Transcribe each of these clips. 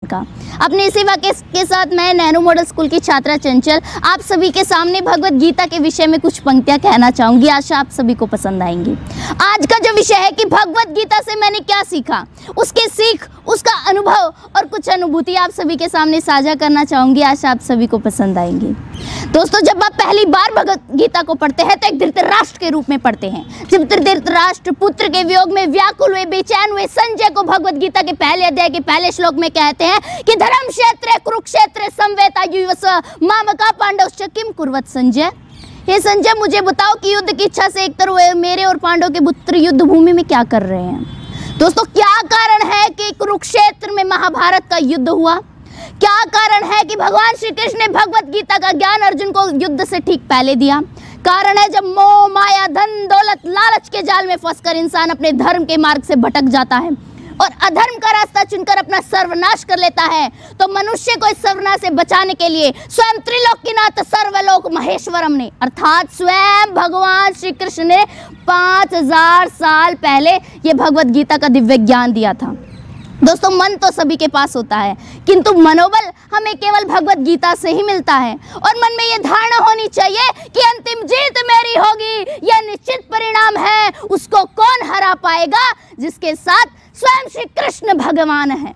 का। अपने इसी वाक्य के साथ मैं नैनो मॉडल स्कूल की छात्रा चंचल आप सभी के सामने भगवत गीता के विषय में कुछ पंक्तियां कहना चाहूंगी। आशा आप सभी को पसंद आएंगी। आज का जो विषय है कि भगवत गीता से मैंने क्या सीखा, उसके सीख, उसका अनुभव और कुछ अनुभूति आप सभी के सामने साझा करना चाहूंगी। आशा आप सभी को पसंद आएंगी। दोस्तों, जब आप पहली बार भगवत गीता को पढ़ते हैं तो एक धृतराष्ट्र के रूप में पढ़ते हैं। जब धृतराष्ट्र पुत्र के वियोग में व्याकुल हुए, बेचैन हुए संजय को भगवत गीता के पहले अध्याय के पहले श्लोक में कहते हैं कि धर्म क्षेत्र कुरुक्षेत्र संवेतायुवस मामका पांडवश्च किम कुर्वत संजय। हे संजय, मुझे बताओ कि युद्ध की इच्छा से एक तरफ मेरे और पांडव के पुत्र युद्ध भूमि में क्या कर रहे हैं। दोस्तों, क्या कारण है कि कुरुक्षेत्र में महाभारत का युद्ध हुआ? क्या कारण है कि भगवान श्री कृष्ण ने भगवत गीता का ज्ञान अर्जुन को युद्ध से ठीक पहले दिया? कारण है जब मोह, माया, धन, दौलत, लालच के जाल में फंसकर इंसान अपने धर्म के मार्ग से भटक जाता है और अधर्म का रास्ता चुनकर अपना सर्वनाश कर लेता है, तो मनुष्य को इस सर्वनाश से बचाने के लिए स्वयं त्रिलोकीनाथ सर्वलोक महेश्वरम ने अर्थात स्वयं भगवान श्री कृष्ण ने 5000 साल पहले ये भगवत गीता का दिव्य ज्ञान दिया था। दोस्तों, मन तो सभी के पास होता है, किंतु मनोबल हमें केवल भगवत गीता से ही मिलता है। और मन में यह धारणा होनी चाहिए कि अंतिम जीत मेरी होगी, यह निश्चित परिणाम है। उसको कौन हरा पाएगा? जिसके साथ स्वयं श्री कृष्ण भगवान है।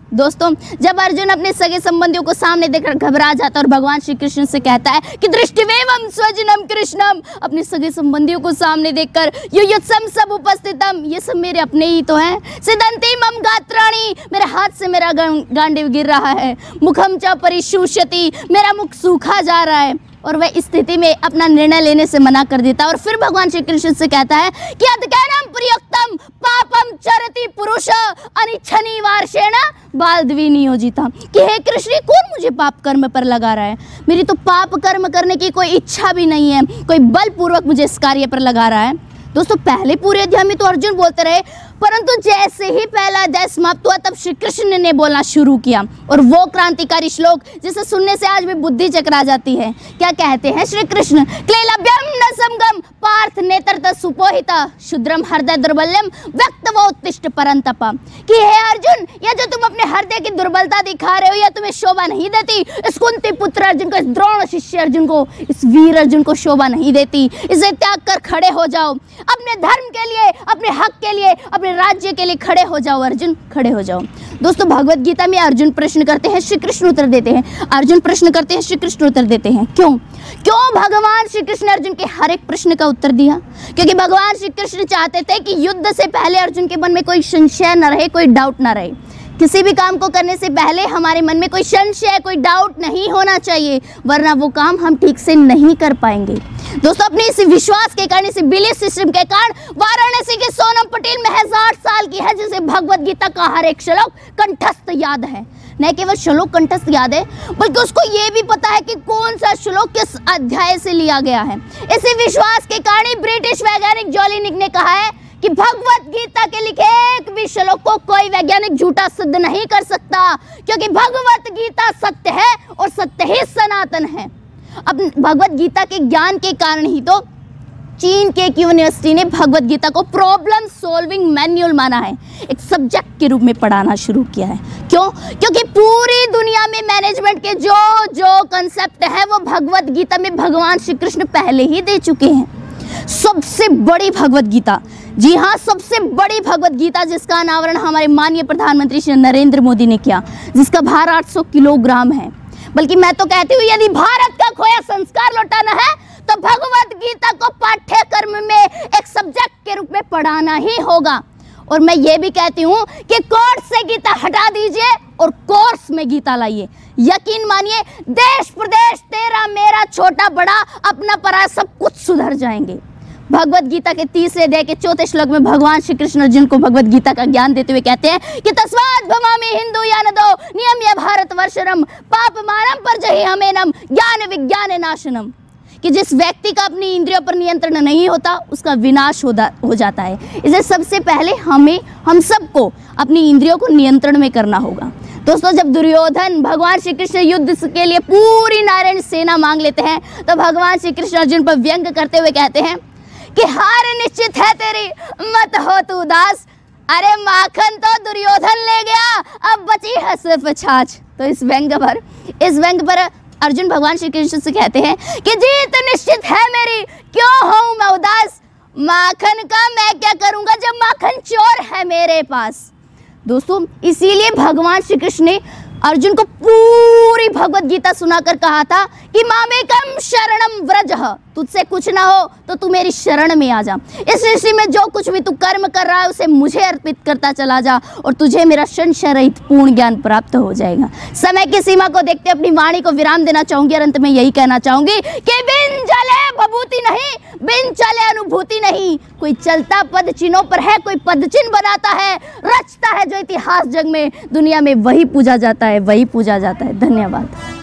दोस्तों, जब अर्जुन अपने सगे संबंधियों को सामने देखकर घबरा जाता है और भगवान श्री कृष्ण से कहता है कि दृष्टिवेवम स्वजनम कृष्णम, अपने सगे संबंधियों को सामने देखकर युयुत्सम सब उपस्थितम, ये सब मेरे अपने ही तो हैं। सिदंती मम गात्राणि, मेरे हाथ से मेरा गांडीव गिर रहा है। मुखम च परिशुष्यति, मेरा मुख सूखा जा रहा है। और वह इस स्थिति में अपना निर्णय लेने से मना कर देता है और फिर भगवान श्री कृष्ण से कहता है कि अद्गैनम प्रियोक्तम पापम चरति पुरुष अनिच्छनि वार्षेण बालद्वि नियोजिता, कि हे कृष्ण, कौन मुझे पाप कर्म पर लगा रहा है? मेरी तो पाप कर्म करने की कोई इच्छा भी नहीं है, कोई बलपूर्वक मुझे इस कार्य पर लगा रहा है। दोस्तों, पहले पूरे अध्याय में तो अर्जुन बोलते रहे, परंतु जैसे ही पहला अध्याय समाप्त हुआ तब श्री कृष्ण ने बोलना शुरू किया और वो क्रांतिकारी श्लोक जिसे सुनने से आज भी बुद्धि चकरा जाती है। क्या कहते हैं श्री कृष्ण? क्लेलभ्यम न समगम पार्थ नेत्रत सुपोहित शुद्रम हृदय दुर्बल्यम व्यक्तवोत्तिष्ठ परंतप, कि हे अर्जुन, यह जो तुम अपने हृदय की दुर्बलता दिखा रहे हो यह तुम्हें शोभा नहीं देती। इस कुंती पुत्र अर्जुन को, इस द्रोण शिष्य अर्जुन को, इस वीर अर्जुन को शोभा नहीं देती। इसे त्याग कर खड़े हो जाओ, अपने धर्म के लिए, अपने हक के लिए, अपने राज्य के लिए खड़े हो जाओ। अर्जुन, खड़े हो जाओ। दोस्तों, भगवत गीता में अर्जुन प्रश्न करते हैं, श्री कृष्ण उत्तर देते हैं। अर्जुन प्रश्न करते हैं, श्री कृष्ण उत्तर देते हैं। क्यों भगवान श्री कृष्ण ने अर्जुन के हर एक प्रश्न का उत्तर दिया? क्योंकि भगवान श्री कृष्ण चाहते थे कि युद्ध से पहले अर्जुन के मन में कोई संशय न रहे, कोई डाउट न रहे। किसी भी काम को करने से पहले हमारे मन में कोई संशय, कोई डाउट नहीं होना चाहिए, वरना वो काम हम ठीक से नहीं कर पाएंगे। दोस्तों, अपने इस विश्वास के कारण, इस बिलीफ सिस्टम के कारण वाराणसी के सोनम पटेल महज 8 साल की है, जिसे भगवत गीता का हर एक श्लोक कंठस्थ याद है। न केवल श्लोक कंठस्थ याद है, बल्कि उसको ये भी पता है कि कौन सा श्लोक किस अध्याय से लिया गया है। इसी विश्वास के कारण ब्रिटिश वैज्ञानिक जोलिनिक ने कहा है कि भगवत गीता के लिखे एक भी श्लोक को कोई वैज्ञानिक झूठा सिद्ध नहीं कर सकता, क्योंकि भगवत गीता सत्य है और सत्य ही सनातन है। अब भगवत गीता के ज्ञान के कारण ही तो चीन के एक यूनिवर्सिटी ने भगवत गीता को प्रॉब्लम सॉल्विंग मैन्युअल माना है, एक सब्जेक्ट के रूप में पढ़ाना शुरू किया है। क्यों? क्योंकि पूरी दुनिया में मैनेजमेंट के जो कंसेप्ट है वो भगवत गीता में भगवान श्री कृष्ण पहले ही दे चुके हैं। सबसे बड़ी भगवत गीता, जी हाँ, सबसे बड़ी भगवत गीता, जिसका अनावरण हमारे माननीय प्रधानमंत्री श्री नरेंद्र मोदी ने किया, जिसका भार 800 किलोग्राम है। बल्कि मैं तो कहती हूँ, यदि भारत का खोया संस्कार लौटाना है तो भगवत गीता को पाठ्यक्रम में एक सब्जेक्ट के रूप में पढ़ाना ही होगा। और मैं ये भी कहती हूँ कि कोर्स से गीता हटा दीजिए और कोर्स में गीता लाइए। यकीन मानिए, देश प्रदेश तेरा मेरा, छोटा बड़ा, अपना पराया, सब कुछ सुधर जाएंगे। भगवत गीता के 3 अध्याय के 4 श्लोक में भगवान श्री कृष्ण अर्जुन को भगवत गीता का ज्ञान देते हुए कहते हैं कि तस्मात् भवामि हिंदू यानदो नियम्य भारत वर्षरम पाप मानम पर जहि हमेनम ज्ञान विज्ञान नाशनम, कि जिस व्यक्ति का अपनी इंद्रियों पर नियंत्रण नहीं होता उसका विनाश हो जाता है। इसे सबसे पहले हम सबको अपनी इंद्रियों को नियंत्रण में करना होगा। दोस्तों, जब दुर्योधन भगवान श्री कृष्ण युद्ध के लिए पूरी नारायण सेना मांग लेते हैं तो भगवान श्री कृष्ण अर्जुन पर व्यंग करते हुए कहते हैं कि हार निश्चित है तेरी, मत हो तू उदास। अरे माखन तो दुर्योधन ले गया, अब बची है सिर्फ छाछ। तो इस व्यंग पर अर्जुन भगवान श्री कृष्ण से कहते हैं कि जीत निश्चित है मेरी, क्यों हूं मैं उदास, माखन का मैं क्या करूंगा जब माखन चोर है मेरे पास। दोस्तों इसीलिए भगवान श्री कृष्ण ने अर्जुन को पूरी भगवत गीता सुनाकर कहा था कि मामेकम शरणम व्रजः, तुझसे कुछ ना हो तो तू मेरी शरण में आ जा। इस सृष्टि में जो कुछ भी तू कर्म कर रहा है उसे मुझे अर्पित करता चला जा और तुझे मेरा संशय रहित पूर्ण ज्ञान प्राप्त हो जाएगा। समय की सीमा को देखते अपनी वाणी को विराम देना चाहूंगी और अंत में यही कहना चाहूंगी कि बिन चले भभूति नहीं, बिन चले अनुभूति नहीं। कोई चलता पद चिन्हों पर है, कोई पद चिन्ह बनाता है, रचता है जो इतिहास जग में, दुनिया में वही पूजा जाता है, वही पूजा जाता है। धन्यवाद।